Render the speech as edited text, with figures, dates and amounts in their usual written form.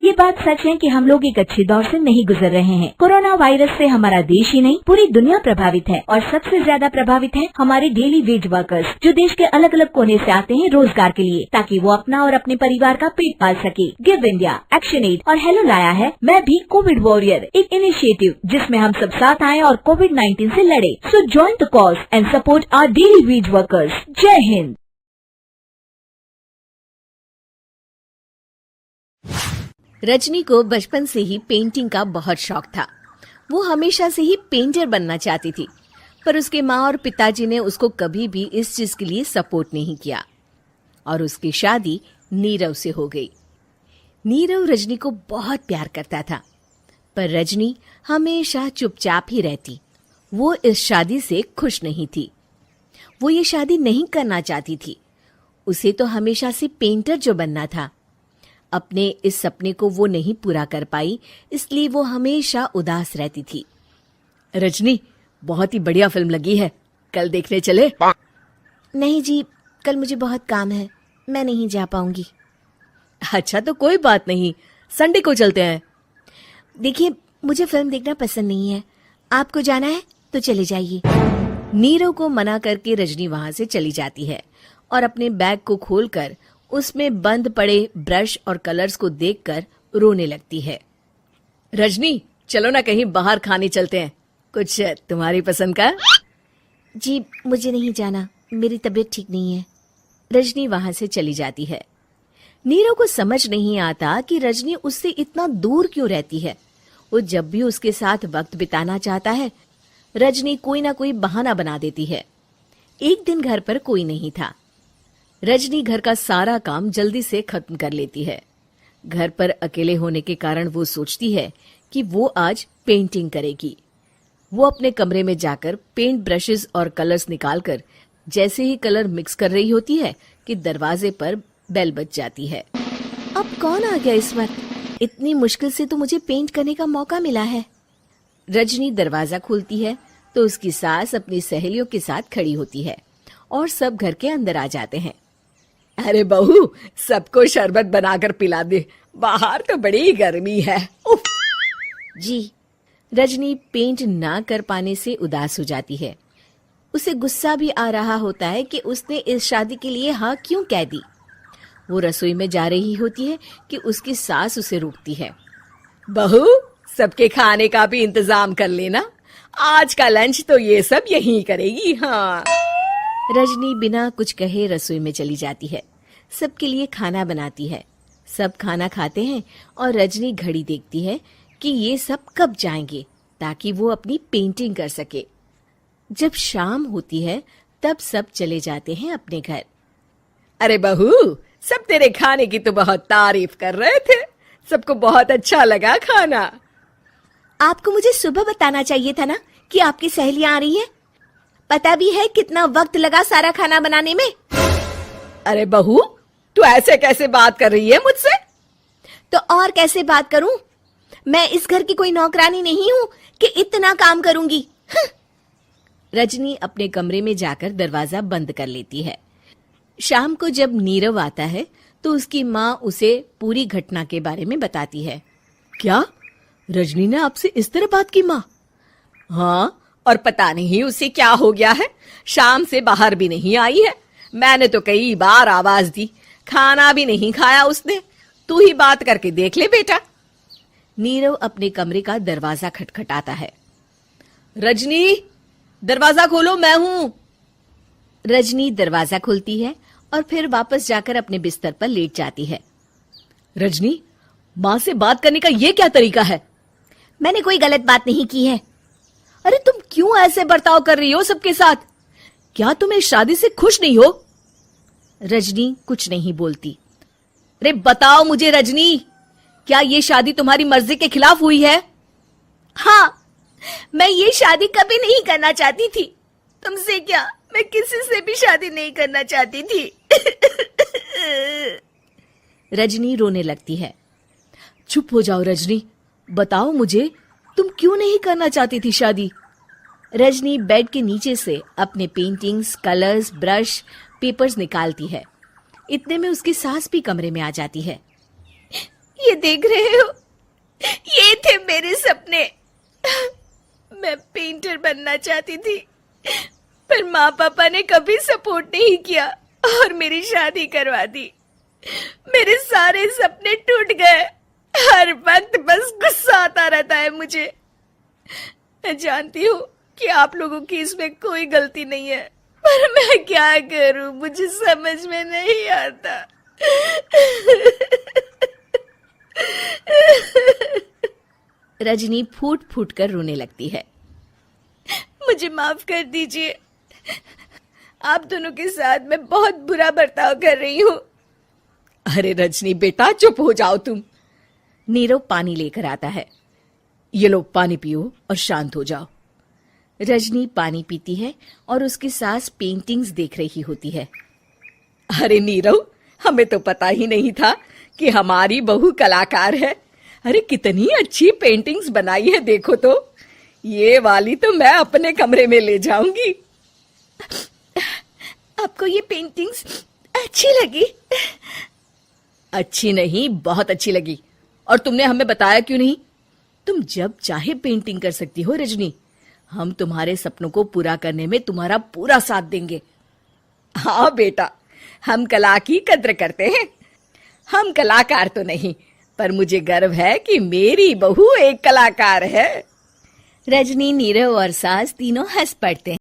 ये बात सच है कि हम लोग एक अच्छे दौर से नहीं गुजर रहे हैं। कोरोना वायरस से हमारा देश ही नहीं पूरी दुनिया प्रभावित है और सबसे ज्यादा प्रभावित है हमारे डेली वेज वर्कर्स, जो देश के अलग अलग कोने से आते हैं रोजगार के लिए, ताकि वो अपना और अपने परिवार का पेट पाल सके। गिव इंडिया, एक्शन एड और हेलो लाया है मैं भी कोविड वॉरियर, एक इनिशिएटिव जिसमें हम सब साथ आए और कोविड-19 से लड़े। So join the cause and support our daily wage workers. जय हिंद। रजनी को बचपन से ही पेंटिंग का बहुत शौक था। वो हमेशा से ही पेंटर बनना चाहती थी, पर उसके माँ और पिताजी ने उसको कभी भी इस चीज के लिए सपोर्ट नहीं किया और उसकी शादी नीरव से हो गई। नीरव रजनी को बहुत प्यार करता था, पर रजनी हमेशा चुपचाप ही रहती। वो इस शादी से खुश नहीं थी। वो ये शादी नहीं करना चाहती थी। उसे तो हमेशा से पेंटर जो बनना था। अपने इस सपने को वो नहीं पूरा कर पाई, इसलिए वो हमेशा उदास रहती थी। रजनी, बहुत ही बढ़िया फिल्म लगी है, कल देखने चले? नहीं जी, कल मुझे बहुत काम है, मैं नहीं जा पाऊंगी। अच्छा तो कोई बात नहीं, संडे को चलते हैं। देखिए, मुझे फिल्म देखना पसंद नहीं है। आपको जाना है तो चले जाइए। नीरव को मना करके रजनी वहां से चली जाती है और अपने बैग को खोलकर उसमें बंद पड़े ब्रश और कलर्स को देखकर रोने लगती है। रजनी, चलो ना कहीं बाहर खाने चलते हैं, कुछ तुम्हारी पसंद का। जी, मुझे नहीं जाना, मेरी तबीयत ठीक नहीं है। रजनी वहां से चली जाती है। नीरव को समझ नहीं आता कि रजनी उससे इतना दूर क्यों रहती है। वो जब भी उसके साथ वक्त बिताना चाहता है, रजनी कोई ना कोई बहाना बना देती है। एक दिन घर पर कोई नहीं था। रजनी घर का सारा काम जल्दी से खत्म कर लेती है। घर पर अकेले होने के कारण वो सोचती है कि वो आज पेंटिंग करेगी। वो अपने कमरे में जाकर पेंट ब्रशेस और कलर्स निकालकर जैसे ही कलर मिक्स कर रही होती है कि दरवाजे पर बेल बज जाती है। अब कौन आ गया इस वक्त? इतनी मुश्किल से तो मुझे पेंट करने का मौका मिला है। रजनी दरवाजा खोलती है तो उसकी सास अपनी सहेलियों के साथ खड़ी होती है और सब घर के अंदर आ जाते हैं। अरे बहू, सबको शरबत बनाकर पिला दे, बाहर तो बड़ी गर्मी है। उफ। जी। रजनी पेंट ना कर पाने से उदास हो जाती है। उसे गुस्सा भी आ रहा होता है कि उसने इस शादी के लिए हाँ क्यों कह दी। वो रसोई में जा रही होती है कि उसकी सास उसे रोकती है। बहू, सबके खाने का भी इंतजाम कर लेना, आज का लंच तो ये सब यहीं करेगी। हाँ। रजनी बिना कुछ कहे रसोई में चली जाती है। सबके लिए खाना बनाती है। सब खाना खाते हैं और रजनी घड़ी देखती है कि ये सब कब जाएंगे ताकि वो अपनी पेंटिंग कर सके। जब शाम होती है तब सब चले जाते हैं अपने घर। अरे बहू, सब तेरे खाने की तो बहुत तारीफ कर रहे थे, सबको बहुत अच्छा लगा खाना। आपको मुझे सुबह बताना चाहिए था ना कि आपकी सहेलियां आ रही हैं। पता भी है कितना वक्त लगा सारा खाना बनाने में। अरे बहू, तू ऐसे कैसे बात कर रही है मुझसे? तो और कैसे बात करूं? मैं इस घर की कोई नौकरानी नहीं हूं कि इतना काम करूंगी। रजनी अपने कमरे में जाकर दरवाजा बंद कर लेती है। शाम को जब नीरव आता है तो उसकी माँ उसे पूरी घटना के बारे में बताती है। क्या रजनी ने आपसे इस तरह बात की माँ? हाँ, और पता नहीं उसे क्या हो गया है, शाम से बाहर भी नहीं आई है। मैंने तो कई बार आवाज दी, खाना भी नहीं खाया उसने। तू ही बात करके देख ले बेटा। नीरव अपने कमरे का दरवाजा खटखटाता है। रजनी, दरवाजा खोलो, मैं हूं। रजनी दरवाजा खोलती है और फिर वापस जाकर अपने बिस्तर पर लेट जाती है। रजनी, माँ से बात करने का ये क्या तरीका है? मैंने कोई गलत बात नहीं की है। अरे तुम क्यों ऐसे बर्ताव कर रही हो सबके साथ? क्या तुम इस शादी से खुश नहीं हो? रजनी कुछ नहीं बोलती। अरे बताओ मुझे रजनी, क्या ये शादी तुम्हारी मर्जी के खिलाफ हुई है? हाँ, मैं ये शादी कभी नहीं करना चाहती थी। तुमसे क्या, मैं किसी से भी शादी नहीं करना चाहती थी। रजनी रोने लगती है। चुप हो जाओ रजनी, बताओ मुझे, तुम क्यों नहीं करना चाहती थी शादी? रजनी बेड के नीचे से अपने पेंटिंग्स, कलर्स, ब्रश, पेपर्स निकालती है। इतने में उसकी सास भी कमरे में आ जाती है। ये देख रहे हो, ये थे मेरे सपने। मैं पेंटर बनना चाहती थी, पर माँ पापा ने कभी सपोर्ट नहीं किया और मेरी शादी करवा दी। मेरे सारे सपने टूट गए। हर वक्त बस गुस्सा आता रहता है मुझे। मैं जानती हूँ कि आप लोगों की इसमें कोई गलती नहीं है, पर मैं क्या करूं, मुझे समझ में नहीं आता। रजनी फूट फूट कर रोने लगती है। मुझे माफ कर दीजिए, आप दोनों के साथ मैं बहुत बुरा बर्ताव कर रही हूँ। अरे रजनी बेटा, चुप हो जाओ तुम। नीरव पानी लेकर आता है। ये लो पानी पियो और शांत हो जाओ। रजनी पानी पीती है और उसकी सास पेंटिंग्स देख रही होती है। अरे नीरव, हमें तो पता ही नहीं था कि हमारी बहू कलाकार है। अरे कितनी अच्छी पेंटिंग्स बनाई है, देखो तो। ये वाली तो मैं अपने कमरे में ले जाऊंगी। आपको ये पेंटिंग्स अच्छी लगी? अच्छी नहीं, बहुत अच्छी लगी। और तुमने हमें बताया क्यों नहीं? तुम जब चाहे पेंटिंग कर सकती हो रजनी। हम तुम्हारे सपनों को पूरा करने में तुम्हारा पूरा साथ देंगे। हाँ बेटा, हम कला की कद्र करते हैं। हम कलाकार तो नहीं, पर मुझे गर्व है कि मेरी बहू एक कलाकार है। रजनी, नीरव और सास तीनों हंस पड़ते हैं।